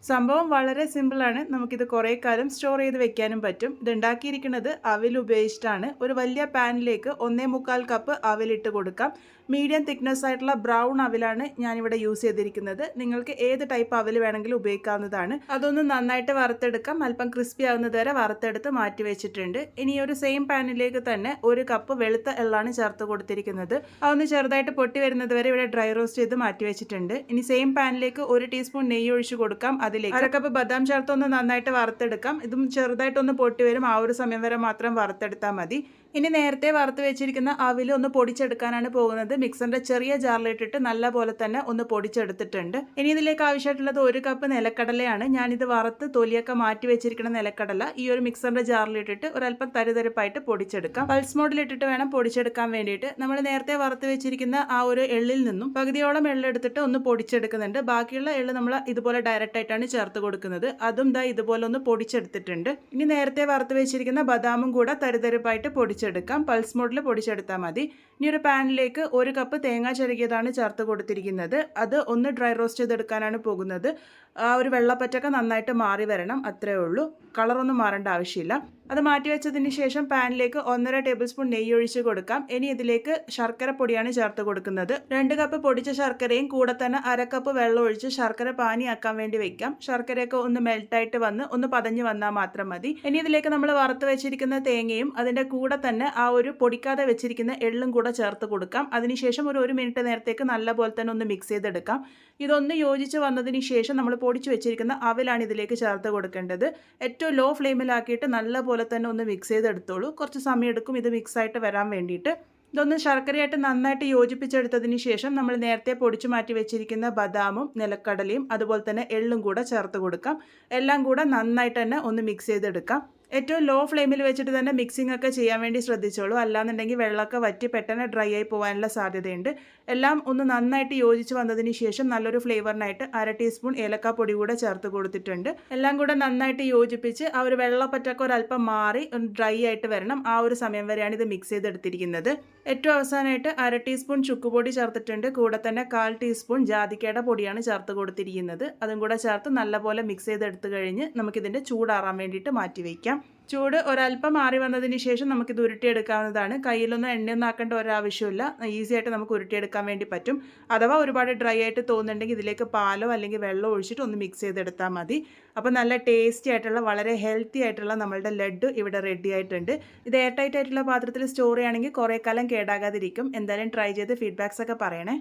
സംഭവം വളരെ സിമ്പിളാണ്. നമുക്കിത് കുറേ കാലം സ്റ്റോർ ചെയ്ത് വെക്കാനും പറ്റും. ഇത് ഉണ്ടാക്കിയിരിക്കുന്നത് അവിൽ ഉപയോഗിച്ചിട്ടാണ്. ഒരു വലിയ പാനിലേക്ക് 1/4 കപ്പ് അവിലിട്ട് കൊടുക്കാം. മീഡിയം തിക്നെസ് ആയിട്ടുള്ള ബ്രൗൺ അവിലാണ് ഞാനിവിടെ യൂസ് ചെയ്തിരിക്കുന്നത്. നിങ്ങൾക്ക് ഏത് ടൈപ്പ് അവിൽ വേണമെങ്കിലും ഉപയോഗിക്കാവുന്നതാണ്. അതൊന്ന് നന്നായിട്ട് വറുത്തെടുക്കാം. അല്പം ക്രിസ്പി ആവുന്നത് വരെ വറുത്തെടുത്ത് മാറ്റി വെച്ചിട്ടുണ്ട്. ഇനി ഒരു സെയിം പാനിലേക്ക് തന്നെ 1 കപ്പ് വെളുത്ത എള്ളാണ് ചേർത്ത് കൊടുത്തിരിക്കുന്നത്. അതൊന്ന് ചെറുതായിട്ട് പൊട്ടി വരുന്നത് വരെ ഇവിടെ ഡ്രൈ റോസ്റ്റ് ചെയ്ത് മാറ്റി വെച്ചിട്ടുണ്ട്. ഇനി സെയിം പാനിലേക്ക് 1 ടീസ്പൂൺ നെയ്യ് ഒഴിച്ച് കൊടുക്കാം. അതിലേക്ക് 1/2 കപ്പ് ബദാം ചേർത്തൊന്ന് നന്നായിട്ട് വറുത്തെടുക്കാം. ഇതും ചെറുതായിട്ടൊന്ന് പൊട്ടി വരും. ആ ഒരു സമയം വരെ മാത്രം വറുത്തെടുത്താൽ മതി. ഇനി നേരത്തെ വറുത്ത് വെച്ചിരിക്കുന്ന അവിൽ ഒന്ന് പൊടിച്ചെടുക്കാനാണ് പോകുന്നത്. മിക്സറിന്റെ ചെറിയ ജാറിലിട്ടിട്ട് നല്ല പോലെ തന്നെ ഒന്ന് പൊടിച്ചെടുത്തിട്ടുണ്ട്. ഇനി ഇതിലേക്ക് ആവശ്യമായിട്ടുള്ളത് 1 കപ്പ് നിലക്കടലയാണ്. ഞാനിത് വറുത്ത് തൊലിയൊക്കെ മാറ്റി വെച്ചിരിക്കുന്ന നിലക്കടല ഈ ഒരു മിക്സറിന്റെ ജാറിലിട്ടിട്ട് ഒരല്പം തരിതരിപ്പായിട്ട് പൊടിച്ചെടുക്കാം. പൾസ് മോഡിലിട്ടിട്ട് വേണം പൊടിച്ചെടുക്കാൻ വേണ്ടിയിട്ട്. നമ്മൾ നേരത്തെ വറുത്ത് വെച്ചിരിക്കുന്ന ആ ഒരു എള്ളിൽ നിന്നും പകുതിയോളം എള്ളെടുത്തിട്ട് ഒന്ന് പൊടിച്ചെടുക്കുന്നുണ്ട്. ബാക്കിയുള്ള എള്ള് നമ്മൾ ഇതുപോലെ ഡയറക്റ്റ് ആയിട്ടാണ് ചേർത്ത് കൊടുക്കുന്നത്. അതും ദാ ഇതുപോലെ ഒന്ന് പൊടിച്ചെടുത്തിട്ടുണ്ട്. ഇനി നേരത്തെ വറുത്ത് വെച്ചിരിക്കുന്ന ബദാമും കൂടെ തരിതരിപ്പായിട്ട് പൊടിച്ചെടുക്കാം. പൾസ് മോഡിൽ പൊടിച്ചെടുത്താൽ മതി. ഇനി ഒരു പാനിലേക്ക് 1 കപ്പ് തേങ്ങ ചിരകിയതാണ് ചേർത്ത് കൊടുത്തിരിക്കുന്നത്. അത് ഒന്ന് ഡ്രൈ റോസ്റ്റ് ചെയ്തെടുക്കാനാണ് പോകുന്നത്. ആ ഒരു വെള്ളപ്പറ്റൊക്കെ നന്നായിട്ട് മാറി വരണം, അത്രേ ഉള്ളൂ. കളറൊന്നും മാറേണ്ട ആവശ്യമില്ല. അത് മാറ്റി വെച്ചതിന് ശേഷം പാനിലേക്ക് 1.5 ടേബിൾ സ്പൂൺ നെയ്യ് ഒഴിച്ച് കൊടുക്കാം. ഇനി ഇതിലേക്ക് ശർക്കര പൊടിയാണ് ചേർത്ത് കൊടുക്കുന്നത്. 2 കപ്പ് പൊടിച്ച ശർക്കരയും കൂടെ തന്നെ 1/2 കപ്പ് വെള്ളം ഒഴിച്ച് ശർക്കര പാനിയാക്കാൻ വേണ്ടി വെക്കാം. ശർക്കരയൊക്കെ ഒന്ന് മെൽട്ടായിട്ട് വന്ന് ഒന്ന് പതഞ്ഞ് വന്നാൽ മാത്രം മതി. ഇനി ഇതിലേക്ക് നമ്മൾ വറുത്ത് വെച്ചിരിക്കുന്ന തേങ്ങയും അതിൻ്റെ കൂടെ തന്നെ ആ ഒരു പൊടിക്കാതെ വെച്ചിരിക്കുന്ന എള്ളും കൂടെ ചേർത്ത് കൊടുക്കാം. അതിനുശേഷം ഒരു 1 മിനിറ്റ് നേരത്തേക്ക് നല്ലപോലെ തന്നെ ഒന്ന് മിക്സ് ചെയ്തെടുക്കാം. ഇതൊന്ന് യോജിച്ച് വന്നതിന് ശേഷം നമ്മൾ പൊടിച്ച് വെച്ചിരിക്കുന്ന അവിലാണ് ഇതിലേക്ക് ചേർത്ത് കൊടുക്കേണ്ടത്. ഏറ്റവും ലോ ഫ്ലെയിമിലാക്കിയിട്ട് നല്ലപോലെ തന്നെ ഒന്ന് മിക്സ് ചെയ്തെടുത്തോളൂ. കുറച്ച് സമയം എടുക്കും ഇത് മിക്സായിട്ട് വരാൻ വേണ്ടിയിട്ട്. ഇതൊന്ന് ശർക്കരയായിട്ട് നന്നായിട്ട് യോജിപ്പിച്ചെടുത്തതിന് ശേഷം നമ്മൾ നേരത്തെ പൊടിച്ചു മാറ്റി വെച്ചിരിക്കുന്ന ബദാമും നിലക്കടലയും അതുപോലെ തന്നെ എള്ളും കൂടെ ചേർത്ത് കൊടുക്കാം. എല്ലാം കൂടെ നന്നായിട്ട് തന്നെ ഒന്ന് മിക്സ് ചെയ്തെടുക്കാം. ഏറ്റവും ലോ ഫ്ലെയിമിൽ വെച്ചിട്ട് തന്നെ മിക്സിംഗ് ഒക്കെ ചെയ്യാൻ വേണ്ടി ശ്രദ്ധിച്ചോളൂ. അല്ലാന്നുണ്ടെങ്കിൽ വെള്ളമൊക്കെ വറ്റി പെട്ടെന്ന് ഡ്രൈ ആയി പോകാനുള്ള സാധ്യതയുണ്ട്. എല്ലാം ഒന്ന് നന്നായിട്ട് യോജിച്ച് വന്നതിന് ശേഷം നല്ലൊരു ഫ്ലേവറിനായിട്ട് 1/2 ടീസ്പൂൺ ഏലക്കാപ്പൊടി കൂടെ ചേർത്ത് കൊടുത്തിട്ടുണ്ട്. എല്ലാം കൂടെ നന്നായിട്ട് യോജിപ്പിച്ച് ആ ഒരു വെള്ളപ്പറ്റൊക്കെ ഒരല്പം മാറി ഒന്ന് ഡ്രൈ ആയിട്ട് വരണം. ആ ഒരു സമയം വരെയാണ് ഇത് മിക്സ് ചെയ്തെടുത്തിരിക്കുന്നത്. ഏറ്റവും അവസാനമായിട്ട് 1/2 ടീസ്പൂൺ ചുക്കുപൊടി ചേർത്തിട്ടുണ്ട്. കൂടെ തന്നെ 1/4 ടീസ്പൂൺ ജാതിക്കയുടെ പൊടിയാണ് ചേർത്ത് കൊടുത്തിരിക്കുന്നത്. അതും കൂടെ ചേർത്ത് നല്ലപോലെ മിക്സ് ചെയ്തെടുത്ത് കഴിഞ്ഞ് നമുക്കിതിൻ്റെ ചൂടാറാൻ വേണ്ടിയിട്ട് മാറ്റി വയ്ക്കാം. ചൂട് ഒരല്പം മാറി വന്നതിന് ശേഷം നമുക്കിത് ഉരുട്ടിയെടുക്കാവുന്നതാണ്. കയ്യിലൊന്നും എണ്ണയൊന്നും ആക്കേണ്ട ഒരാവശ്യമില്ല. ഈസി ആയിട്ട് നമുക്ക് ഉരുട്ടിയെടുക്കാൻ വേണ്ടി പറ്റും. അഥവാ ഒരുപാട് ഡ്രൈ ആയിട്ട് തോന്നുന്നുണ്ടെങ്കിൽ ഇതിലേക്ക് പാലോ അല്ലെങ്കിൽ വെള്ളം ഒഴിച്ചിട്ട് ഒന്ന് മിക്സ് ചെയ്തെടുത്താൽ മതി. അപ്പോൾ നല്ല ടേസ്റ്റി ആയിട്ടുള്ള വളരെ ഹെൽത്തി ആയിട്ടുള്ള നമ്മളുടെ ലഡ്ഡു ഇവിടെ റെഡി ആയിട്ടുണ്ട്. ഇത് എയർ ടൈറ്റ് ആയിട്ടുള്ള പാത്രത്തിൽ സ്റ്റോർ ചെയ്യുകയാണെങ്കിൽ കുറേ കാലം കേടാകാതിരിക്കും. എന്തായാലും ട്രൈ ചെയ്ത് ഫീഡ്ബാക്സ് ഒക്കെ പറയണേ.